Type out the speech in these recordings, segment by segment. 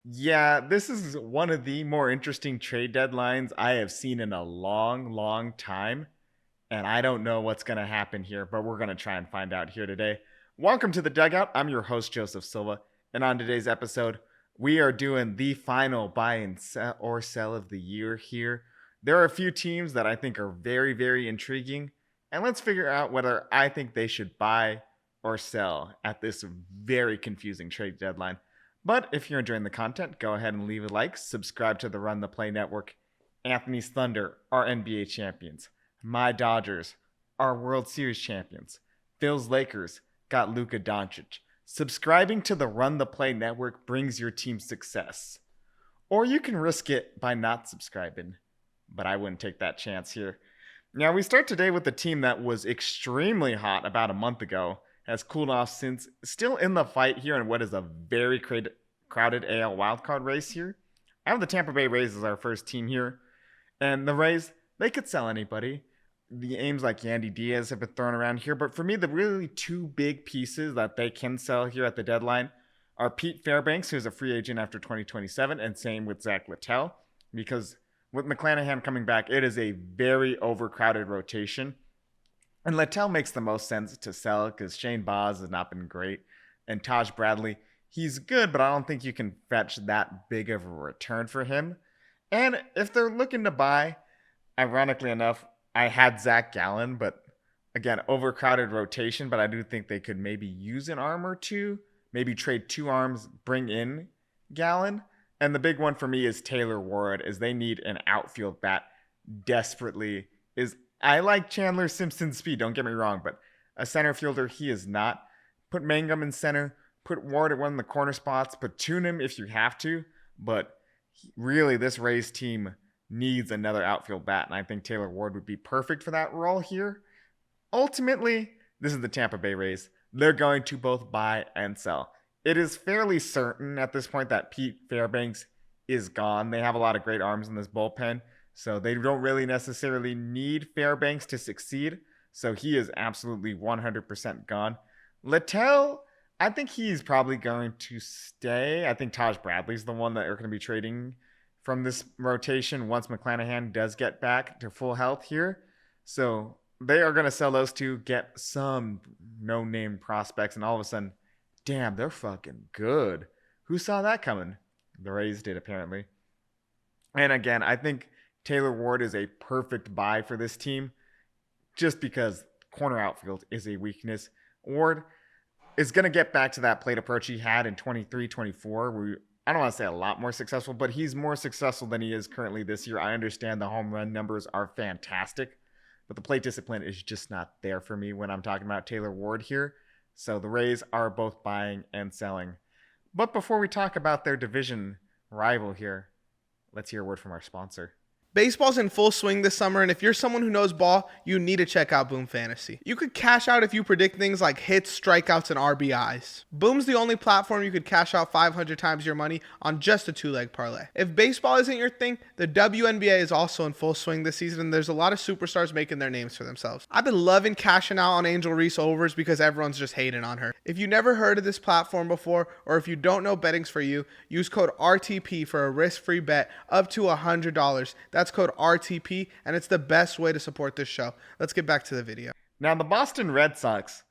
Yeah, this is one of the more interesting trade deadlines I have seen in a long, long time. And I don't know what's going to happen here, but we're going to try and find out here today. Welcome to the Dugout. I'm your host, Joseph Silva. And on today's episode, we are doing the final buy and sell or sell of the year here. There are a few teams that I think are very, very intriguing. And let's figure out whether I think they should buy or sell at this very confusing trade deadline. But if you're enjoying the content, go ahead and leave a like, subscribe to the Run the Play Network. Anthony's Thunder are NBA champions. My Dodgers are World Series champions. Phil's Lakers got Luka Doncic. Subscribing to the Run the Play Network brings your team success. Or you can risk it by not subscribing, but I wouldn't take that chance here. Now, we start today with a team that was extremely hot about a month ago, has cooled off since, still in the fight here in what is a very crowded AL wildcard race here. I have the Tampa Bay Rays as our first team here, and the Rays, they could sell anybody. The aims like Yandy Diaz have been thrown around here, but for me, the really two big pieces that they can sell here at the deadline are Pete Fairbanks, who's a free agent after 2027, and same with Zach Littell, because with McClanahan coming back, it is a very overcrowded rotation. And Littell makes the most sense to sell because Shane Baz has not been great. And Taj Bradley, he's good, but I don't think you can fetch that big of a return for him. And if they're looking to buy, ironically enough, I had Zach Gallen, but again, overcrowded rotation. But I do think they could maybe use an arm or two, maybe trade two arms, bring in Gallen. And the big one for me is Taylor Ward, as they need an outfield bat desperately. Is I like Chandler Simpson's speed, don't get me wrong, but a center fielder, he is not. Put Mangum in center, put Ward at one of the corner spots, platoon him if you have to. But really, this Rays team needs another outfield bat, and I think Taylor Ward would be perfect for that role here. Ultimately, this is the Tampa Bay Rays. They're going to both buy and sell. It is fairly certain at this point that Pete Fairbanks is gone. They have a lot of great arms in this bullpen, so they don't really necessarily need Fairbanks to succeed. So he is absolutely 100% gone. Littell, I think he's probably going to stay. I think Taj Bradley's the one that are going to be trading from this rotation once McClanahan does get back to full health here. So they are going to sell those two, get some no-name prospects, and all of a sudden, damn, they're fucking good. Who saw that coming? The Rays did, apparently. And again, I think Taylor Ward is a perfect buy for this team just because corner outfield is a weakness. Ward is going to get back to that plate approach he had in 23-24, where I don't want to say a lot more successful, but he's more successful than he is currently this year. I understand the home run numbers are fantastic, but the plate discipline is just not there for me when I'm talking about Taylor Ward here. So the Rays are both buying and selling. But before we talk about their division rival here, let's hear a word from our sponsor. Baseball's in full swing this summer, and if you're someone who knows ball, you need to check out Boom Fantasy. You could cash out if you predict things like hits, strikeouts, and RBIs. Boom's the only platform you could cash out 500 times your money on just a two-leg parlay. If baseball isn't your thing, the WNBA is also in full swing this season, and there's a lot of superstars making their names for themselves. I've been loving cashing out on Angel Reese overs because everyone's just hating on her. If you never heard of this platform before, or if you don't know betting's for you, use code RTP for a risk-free bet up to $100. That's code RTP, and it's the best way to support this show. Let's get back to the video. Now, the Boston Red Sox,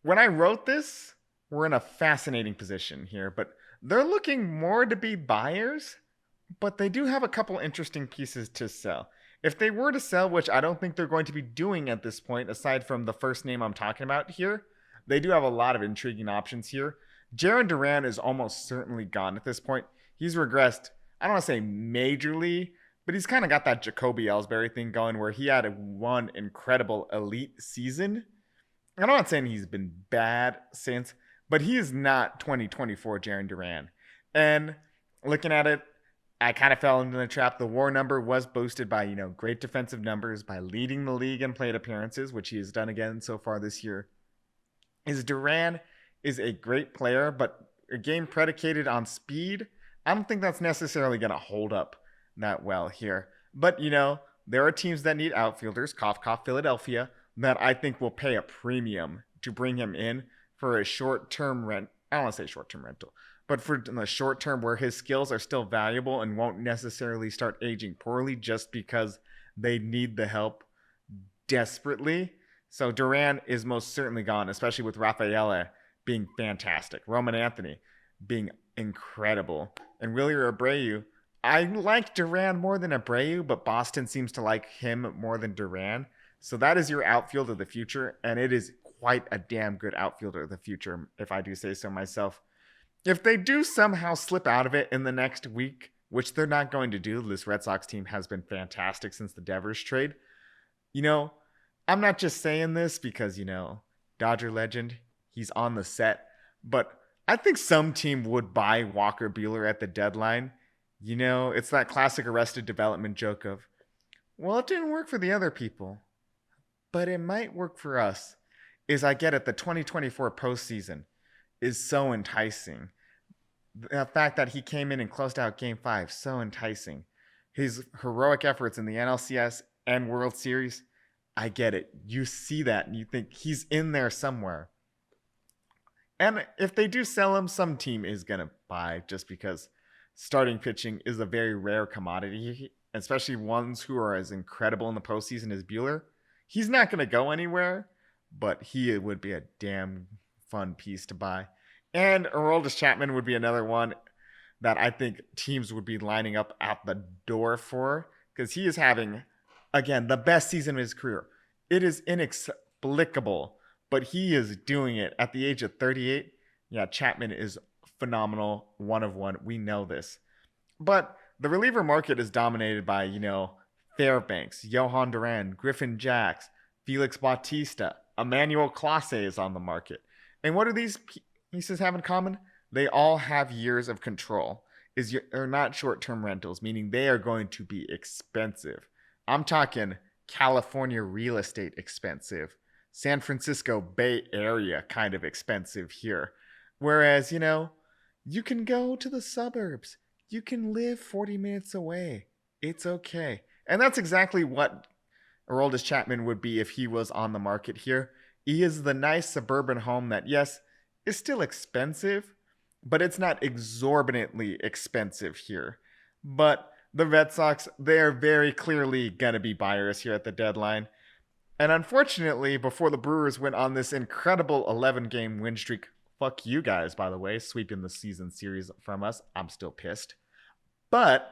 when I wrote this, we're in a fascinating position here, but they're looking more to be buyers, but they do have a couple interesting pieces to sell. If they were to sell, which I don't think they're going to be doing at this point, aside from the first name I'm talking about here, they do have a lot of intriguing options here. Jarren Duran is almost certainly gone at this point. He's regressed, I don't want to say majorly, but he's kind of got that Jacoby Ellsbury thing going where he had one incredible elite season. I'm not saying he's been bad since, but he is not 2024 Jarren Duran. And looking at it, I kind of fell into the trap. The WAR number was boosted by, great defensive numbers, by leading the league in plate appearances, which he has done again so far this year. Duran is a great player, but a game predicated on speed, I don't think that's necessarily going to hold up that well here. But, there are teams that need outfielders, cough, cough, Philadelphia, that I think will pay a premium to bring him in for a short-term rent. I don't want to say short-term rental, But for the short term, where his skills are still valuable and won't necessarily start aging poorly just because they need the help desperately. So Duran is most certainly gone, especially with Rafaela being fantastic, Roman Anthony being incredible, and Willie Abreu. I like Duran more than Abreu, but Boston seems to like him more than Duran. So that is your outfield of the future, and it is quite a damn good outfielder of the future, if I do say so myself. If they do somehow slip out of it in the next week, which they're not going to do, this Red Sox team has been fantastic since the Devers trade. You know, I'm not just saying this because, Dodger legend, he's on the set, but I think some team would buy Walker Buehler at the deadline. It's that classic Arrested Development joke of, well, it didn't work for the other people, but it might work for us. I get it, the 2024 postseason is so enticing. The fact that he came in and closed out Game 5, so enticing. His heroic efforts in the NLCS and World Series, I get it. You see that and you think he's in there somewhere. And if they do sell him, some team is going to buy, just because starting pitching is a very rare commodity, especially ones who are as incredible in the postseason as Buehler. He's not going to go anywhere, but he would be a damn fun piece to buy. And Aroldis Chapman would be another one that I think teams would be lining up at the door for, because he is having, again, the best season of his career. It is inexplicable, but he is doing it at the age of 38. Yeah, Chapman is phenomenal, one of one. We know this. But the reliever market is dominated by, Fairbanks, Johan Duran, Griffin Jax, Felix Bautista, Emmanuel Clase is on the market. And what do these pieces have in common? They all have years of control. They're not short-term rentals, meaning they are going to be expensive. I'm talking California real estate expensive, San Francisco Bay Area kind of expensive here. Whereas, you can go to the suburbs. You can live 40 minutes away. It's okay. And that's exactly what Aroldis Chapman would be if he was on the market here. He is the nice suburban home that, yes, is still expensive, but it's not exorbitantly expensive here. But the Red Sox, they are very clearly going to be buyers here at the deadline. And unfortunately, before the Brewers went on this incredible 11-game win streak, fuck you guys, by the way, sweeping the season series from us. I'm still pissed. But,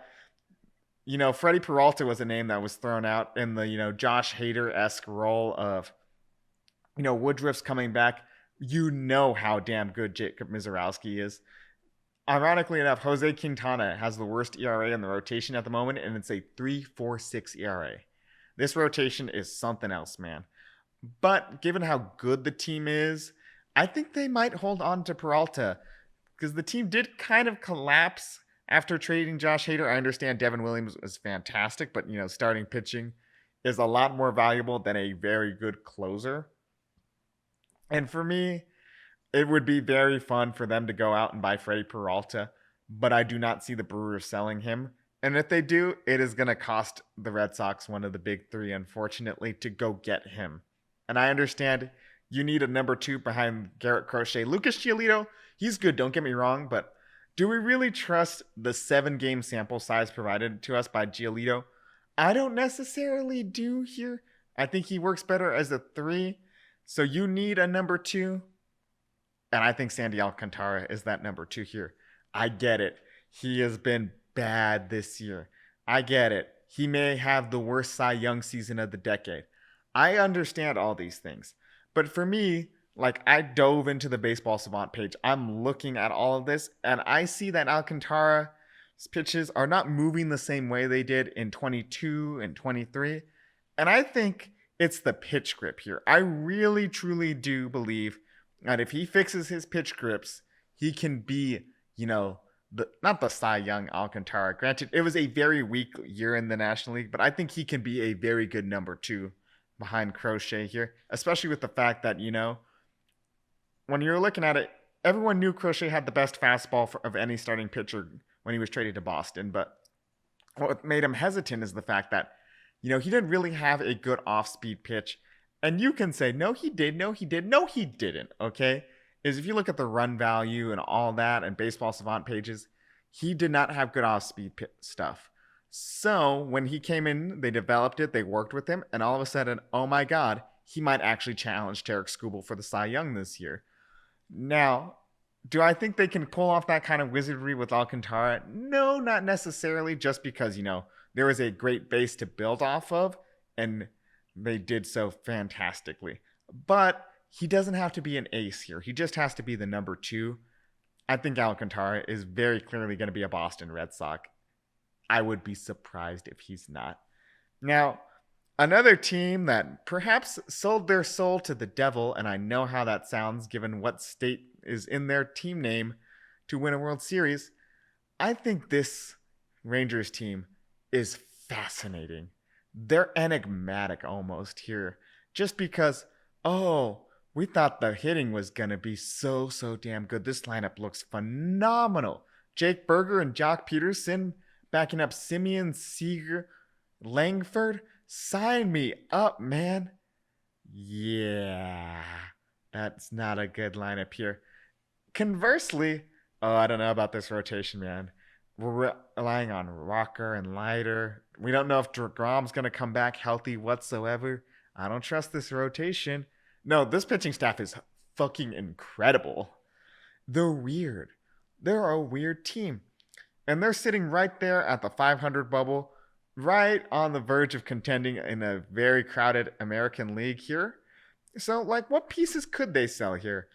Freddie Peralta was a name that was thrown out in the, Josh Hader-esque role of, Woodruff's coming back. You know how damn good Jacob Mizorowski is. Ironically enough, Jose Quintana has the worst ERA in the rotation at the moment, and it's a 3.46 ERA. This rotation is something else, man. But given how good the team is, I think they might hold on to Peralta, because the team did kind of collapse after trading Josh Hader. I understand Devin Williams was fantastic, but starting pitching is a lot more valuable than a very good closer. And for me, it would be very fun for them to go out and buy Freddie Peralta, but I do not see the Brewers selling him. And if they do, it is going to cost the Red Sox one of the big three, unfortunately, to go get him. And I understand you need a number 2 behind Garrett Crochet. Lucas Giolito, he's good, don't get me wrong, but do we really trust the 7-game sample size provided to us by Giolito? I don't necessarily do here. I think he works better as a 3. So you need a number 2. And I think Sandy Alcantara is that number 2 here. I get it. He has been bad this year. I get it. He may have the worst Cy Young season of the decade. I understand all these things. But for me, I dove into the Baseball Savant page. I'm looking at all of this, and I see that Alcantara's pitches are not moving the same way they did in 22 and 23. And I think it's the pitch grip here. I really, truly do believe that if he fixes his pitch grips, he can be, not the Cy Young Alcantara. Granted, it was a very weak year in the National League, but I think he can be a very good number 2 behind Crochet here, especially with the fact that, when you're looking at it, everyone knew Crochet had the best fastball of any starting pitcher when he was traded to Boston. But what made him hesitant is the fact that, he didn't really have a good off-speed pitch. And you can say, no, he did, no, he did, no, he didn't, okay? is if you look at the run value and all that and baseball savant pages, he did not have good off speed stuff. So when he came in, they developed it, they worked with him, and all of a sudden, oh my God, he might actually challenge Tarek Skubal for the Cy Young this year. Now, do I think they can pull off that kind of wizardry with Alcantara? No, not necessarily, just because, there was a great base to build off of, and they did so fantastically. But he doesn't have to be an ace here. He just has to be the number 2. I think Alcantara is very clearly going to be a Boston Red Sox. I would be surprised if he's not. Now, another team that perhaps sold their soul to the devil, and I know how that sounds given what state is in their team name to win a World Series. I think this Rangers team is fascinating. They're enigmatic almost here. Just because, we thought the hitting was going to be so damn good. This lineup looks phenomenal. Jake Berger and Jock Peterson backing up Simeon, Seager, Langford. Sign me up, man. Yeah, that's not a good lineup here. Conversely, I don't know about this rotation, man. We're relying on Rocker and Leiter. We don't know if DeGrom's going to come back healthy whatsoever. I don't trust this rotation. No, this pitching staff is fucking incredible. They're weird. They're a weird team. And they're sitting right there at the 500 bubble, right on the verge of contending in a very crowded American League here. So, what pieces could they sell here?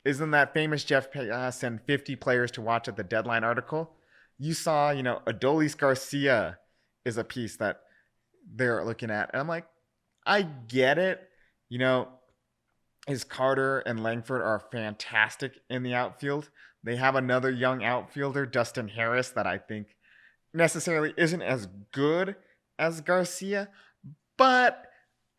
Isn't that famous Jeff send 50 players to watch at the deadline article? You saw, Adolis Garcia is a piece that they're looking at. And I'm like, I get it. His Carter and Langford are fantastic in the outfield. They have another young outfielder, Dustin Harris, that I think necessarily isn't as good as Garcia, but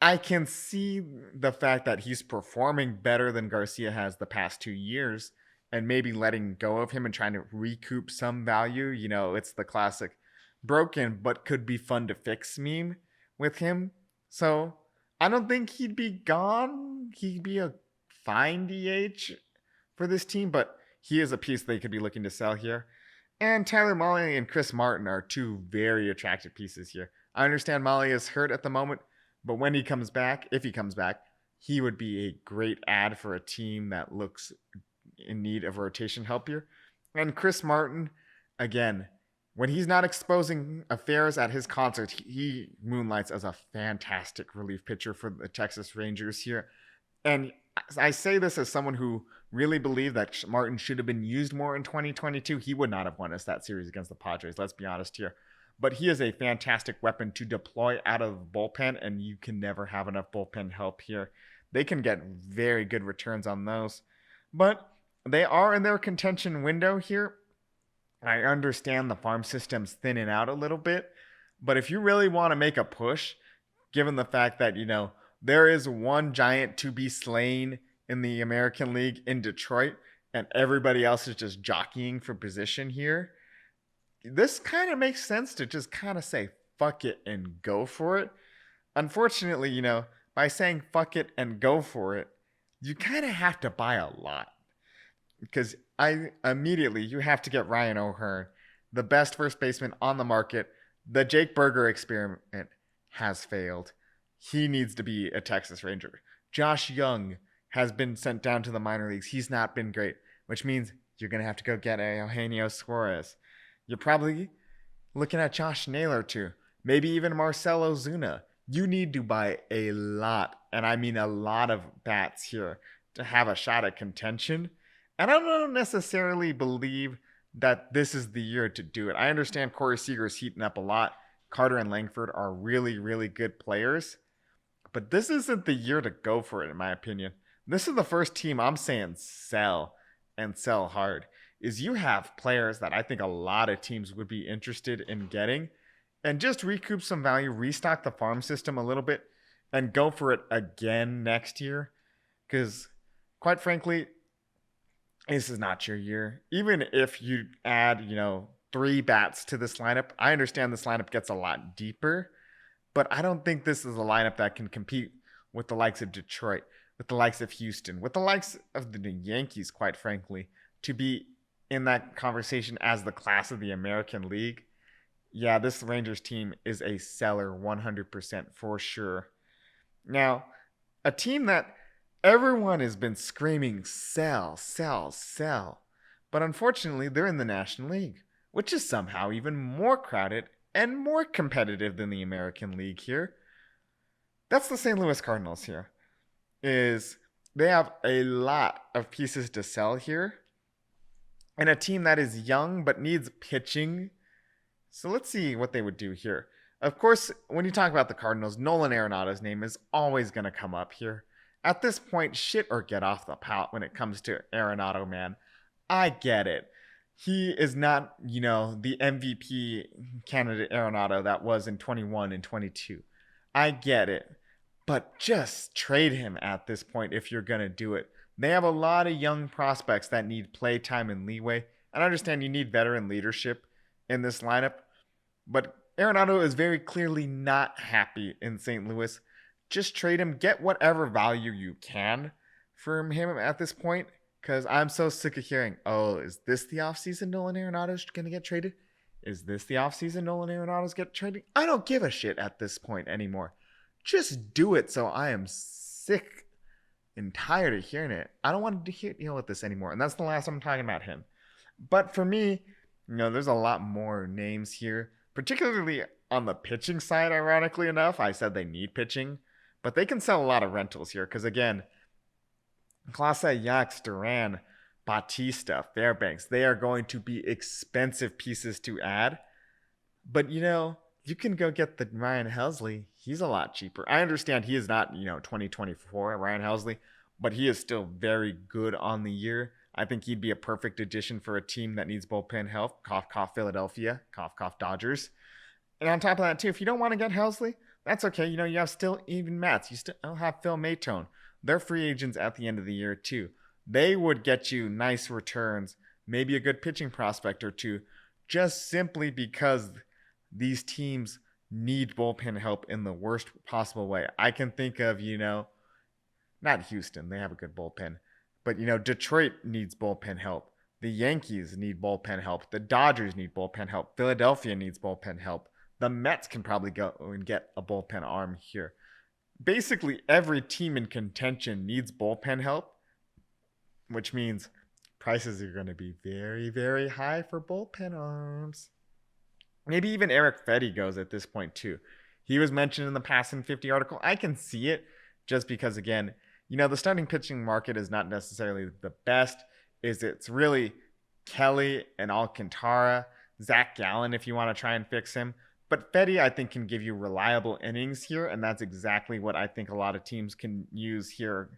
I can see the fact that he's performing better than Garcia has the past 2 years, and maybe letting go of him and trying to recoup some value. It's the classic broken but could be fun to fix meme with him. So I don't think he'd be gone. He'd be a fine DH for this team, but he is a piece they could be looking to sell here. And Tyler Mahle and Chris Martin are 2 very attractive pieces here. I understand Mahle is hurt at the moment, but when he comes back, if he comes back, he would be a great add for a team that looks in need of rotation help here. And Chris Martin, again, when he's not exposing affairs at his concert, he moonlights as a fantastic relief pitcher for the Texas Rangers here. And I say this as someone who really believed that Martin should have been used more in 2022. He would not have won us that series against the Padres, let's be honest here. But he is a fantastic weapon to deploy out of the bullpen, and you can never have enough bullpen help here. They can get very good returns on those. But they are in their contention window here. I understand the farm system's thinning out a little bit, but if you really want to make a push, given the fact that, there is one giant to be slain in the American League in Detroit, and everybody else is just jockeying for position here, this kind of makes sense to just kind of say, fuck it and go for it. Unfortunately, by saying fuck it and go for it, you kind of have to buy a lot. Because you have to get Ryan O'Hearn, the best first baseman on the market. The Jake Berger experiment has failed. He needs to be a Texas Ranger. Josh Young has been sent down to the minor leagues. He's not been great, which means you're going to have to go get Eugenio Suarez. You're probably looking at Josh Naylor too. Maybe even Marcelo Zuna. You need to buy a lot, and I mean a lot of bats here to have a shot at contention. And I don't necessarily believe that this is the year to do it. I understand Corey Seager's heating up a lot. Carter and Langford are really, really good players. But this isn't the year to go for it, in my opinion. This is the first team I'm saying sell, and sell hard. Is you have players that I think a lot of teams would be interested in getting, and just recoup some value, restock the farm system a little bit, and go for it again next year. Because, quite frankly, this is not your year. Even if you add, 3 bats to this lineup, I understand this lineup gets a lot deeper, but I don't think this is a lineup that can compete with the likes of Detroit. with the likes of Houston, with the likes of the Yankees, quite frankly, to be in that conversation as the class of the American League. Yeah, this Rangers team is a seller 100% for sure. Now, a team that everyone has been screaming sell, sell, sell. But unfortunately, they're in the National League, which is somehow even more crowded and more competitive than the American League here. That's the St. Louis Cardinals here. Is they have a lot of pieces to sell here. And a team that is young but needs pitching. So let's see what they would do here. Of course, when you talk about the Cardinals, Nolan Arenado's name is always going to come up here. At this point, shit or get off the pot when it comes to Arenado, man. I get it. He is not, the MVP candidate Arenado that was in 21 and 22. I get it. But just trade him at this point if you're going to do it. They have a lot of young prospects that need play time and leeway. And I understand you need veteran leadership in this lineup. But Arenado is very clearly not happy in St. Louis. Just trade him. Get whatever value you can from him at this point. Because I'm so sick of hearing, oh, is this the offseason Nolan Arenado's going to get traded? Is this the offseason Nolan Arenado's get traded? I don't give a shit at this point anymore. Just do it. So I am sick and tired of hearing it. I don't want to deal with this anymore. And that's the last I'm talking about him. But for me, there's a lot more names here, particularly on the pitching side, ironically enough. I said they need pitching, but they can sell a lot of rentals here. Because again, Clase, Yax, Duran, Bautista, Fairbanks, they are going to be expensive pieces to add. But, you can go get the Ryan Helsley. He's a lot cheaper. I understand he is not, 2024 Ryan Helsley, but he is still very good on the year. I think he'd be a perfect addition for a team that needs bullpen help. Cough, cough, Philadelphia. Cough, cough, Dodgers. And on top of that, too, if you don't want to get Helsley, that's okay. You have still even Mats. You still have Phil Maytone. They're free agents at the end of the year, too. They would get you nice returns, maybe a good pitching prospect or two, just simply because these teams need bullpen help in the worst possible way. I can think of, not Houston. They have a good bullpen. But, Detroit needs bullpen help. The Yankees need bullpen help. The Dodgers need bullpen help. Philadelphia needs bullpen help. The Mets can probably go and get a bullpen arm here. Basically, every team in contention needs bullpen help, which means prices are going to be very, very high for bullpen arms. Maybe even Eric Fetty goes at this point, too. He was mentioned in the Passing 50 article. I can see it just because, again, the starting pitching market is not necessarily the best. It's really Kelly and Alcantara, Zach Gallen if you want to try and fix him. But Fetty, I think, can give you reliable innings here, and that's exactly what I think a lot of teams can use here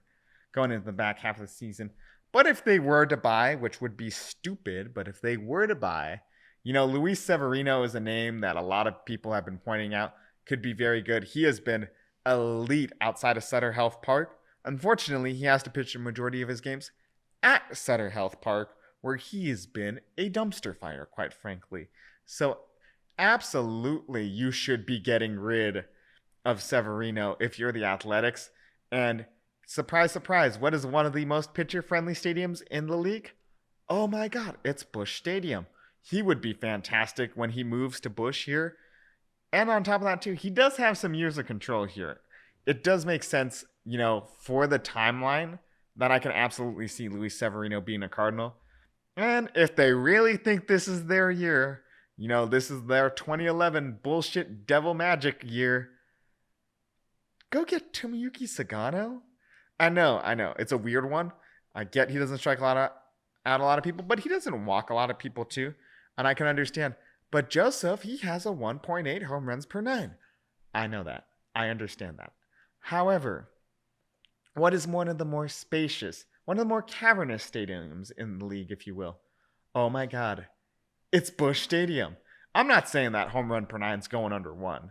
going into the back half of the season. But if they were to buy, which would be stupid, but if they were to buy, Luis Severino is a name that a lot of people have been pointing out could be very good. He has been elite outside of Sutter Health Park. Unfortunately, he has to pitch a majority of his games at Sutter Health Park, where he has been a dumpster fire, quite frankly. So absolutely, you should be getting rid of Severino if you're the Athletics. And surprise, surprise, what is one of the most pitcher-friendly stadiums in the league? Oh my God, it's Busch Stadium. He would be fantastic when he moves to Busch here. And on top of that, too, he does have some years of control here. It does make sense, for the timeline that I can absolutely see Luis Severino being a Cardinal. And if they really think this is their year, this is their 2011 bullshit devil magic year, go get Tomoyuki Sagano. I know. It's a weird one. I get he doesn't strike out a lot of people, but he doesn't walk a lot of people too. And I can understand. But Joseph, he has a 1.8 home runs per 9. I know that. I understand that. However, what is one of the more spacious, one of the more cavernous stadiums in the league, if you will? Oh my God. It's Busch Stadium. I'm not saying that home run per 9 is going under 1,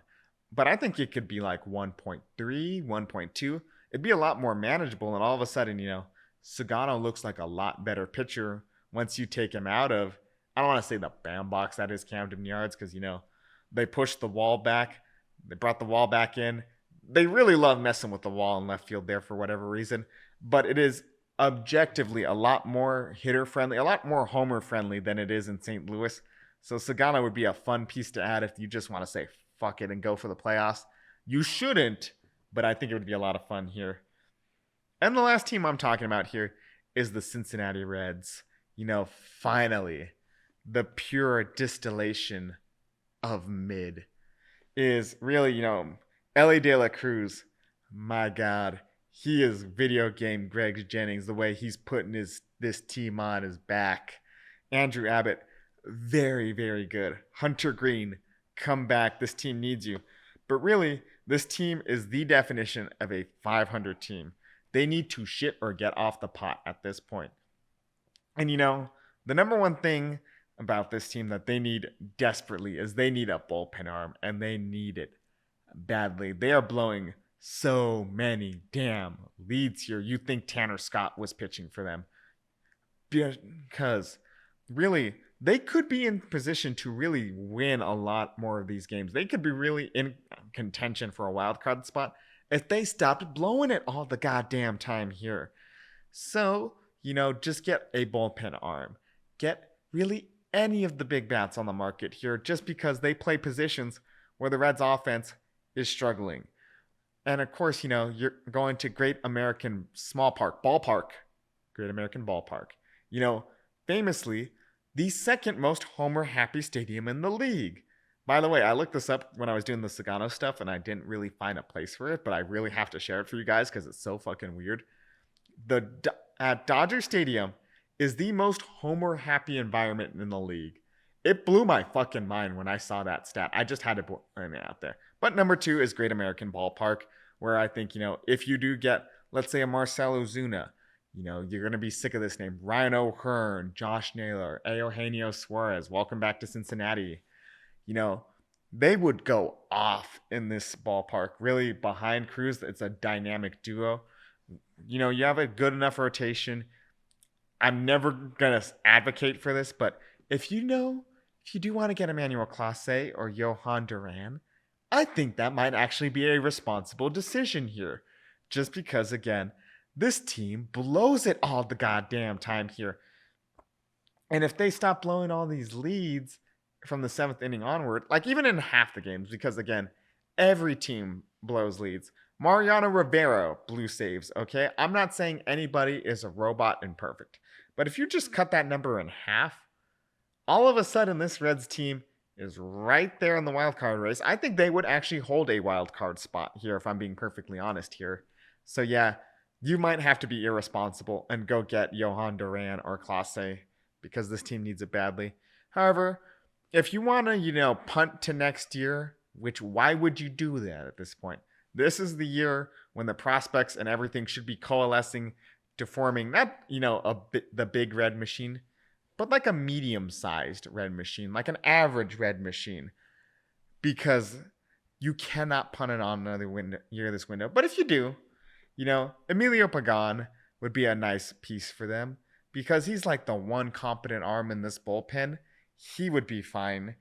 but I think it could be like 1.3, 1.2. It'd be a lot more manageable, and all of a sudden, Sagano looks like a lot better pitcher once you take him out of, I don't want to say the bandbox that is Camden Yards, because, they pushed the wall back. They brought the wall back in. they really love messing with the wall in left field there for whatever reason, but it is objectively a lot more hitter friendly, a lot more homer friendly than it is in St. Louis. So Sagana would be a fun piece to add if you just want to say fuck it and go for the playoffs. You shouldn't, but I think it would be a lot of fun here. And the last team I'm talking about here is the Cincinnati Reds. Finally, the pure distillation of mid is really, Ellie De La Cruz. My God, he is video game Greg Jennings, the way he's putting this team on his back. Andrew Abbott, very, very good. Hunter Green, come back. This team needs you. But really, this team is the definition of a 500 team. They need to shit or get off the pot at this point. And the number one thing about this team that they need desperately is they need a bullpen arm, and they need it badly. They are blowing so many damn leads here. You think Tanner Scott was pitching for them. Because really, they could be in position to really win a lot more of these games. They could be really in contention for a wild card spot if they stopped blowing it all the goddamn time here. So, just get a bullpen arm. Get really any of the big bats on the market here just because they play positions where the Reds offense is struggling. And of course, you're going to Great American Ballpark. Great American Ballpark. Famously, the second most homer happy stadium in the league. By the way, I looked this up when I was doing the Sagano stuff and I didn't really find a place for it, but I really have to share it for you guys because it's so fucking weird. At Dodger Stadium is the most homer happy environment in the league. It blew my fucking mind when I saw that stat. I just had to put it out there. But number 2 is Great American Ballpark, where I think, if you do get, let's say, a Marcell Ozuna, you're going to be sick of this name. Ryan O'Hearn, Josh Naylor, Eugenio Suarez, welcome back to Cincinnati. They would go off in this ballpark. Really, behind Cruz, it's a dynamic duo. You have a good enough rotation. I'm never going to advocate for this, but if you do want to get Emmanuel Clase or Johan Duran, I think that might actually be a responsible decision here. Just because, again, this team blows it all the goddamn time here. And if they stop blowing all these leads from the 7th inning onward, like even in half the games, because again, every team blows leads. Mariano Rivera blew saves, okay? I'm not saying anybody is a robot and perfect. But if you just cut that number in half, all of a sudden this Reds team is right there in the wild card race. I think they would actually hold a wild card spot here, if I'm being perfectly honest here. So yeah, you might have to be irresponsible and go get Johan Duran or Clase because this team needs it badly. However, if you want to, punt to next year, which why would you do that at this point? This is the year when the prospects and everything should be coalescing to forming not, the big red machine, but like a medium-sized red machine, like an average red machine, because you cannot punt it on another year this window. But if you do, Emilio Pagan would be a nice piece for them because he's like the one competent arm in this bullpen. He would be fine.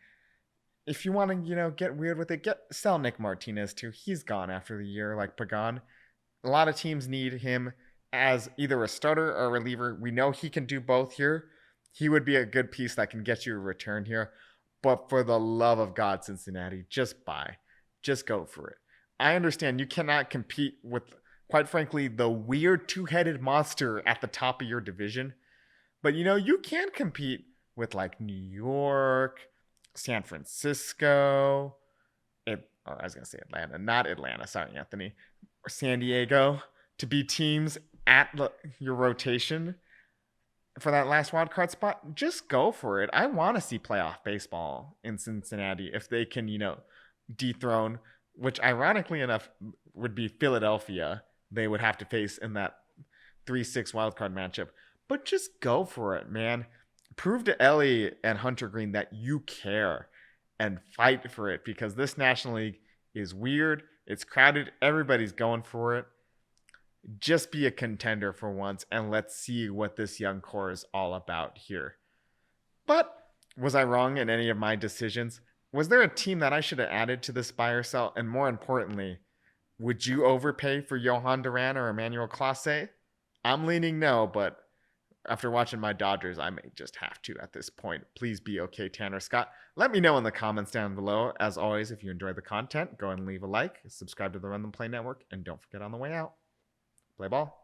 If you want to, get weird with it, sell Nick Martinez too. He's gone after the year like Pagan. A lot of teams need him as either a starter or a reliever. We know he can do both here. He would be a good piece that can get you a return here. But for the love of God, Cincinnati, just buy. Just go for it. I understand you cannot compete with, quite frankly, the weird two-headed monster at the top of your division. But, you can compete with like New York, San Francisco, I was going to say Atlanta, not Atlanta, sorry, Anthony, or San Diego, to be teams at your rotation for that last wild card spot. Just go for it. I want to see playoff baseball in Cincinnati if they can, dethrone, which ironically enough would be Philadelphia. They would have to face in that 3-6 wild card matchup. But just go for it, man. Prove to Ellie and Hunter Green that you care and fight for it, because this National League is weird. It's crowded. Everybody's going for it. Just be a contender for once, and let's see what this young core is all about here. But was I wrong in any of my decisions? Was there a team that I should have added to this buy or sell? And more importantly, Would you overpay for Johan Duran or Emmanuel Clase? I'm leaning no, but after watching my Dodgers, I may just have to at this point. Please be okay, Tanner Scott. Let me know in the comments down below. As always, if you enjoyed the content, go and leave a like, subscribe to the Run the Play Network, and don't forget on the way out, play ball.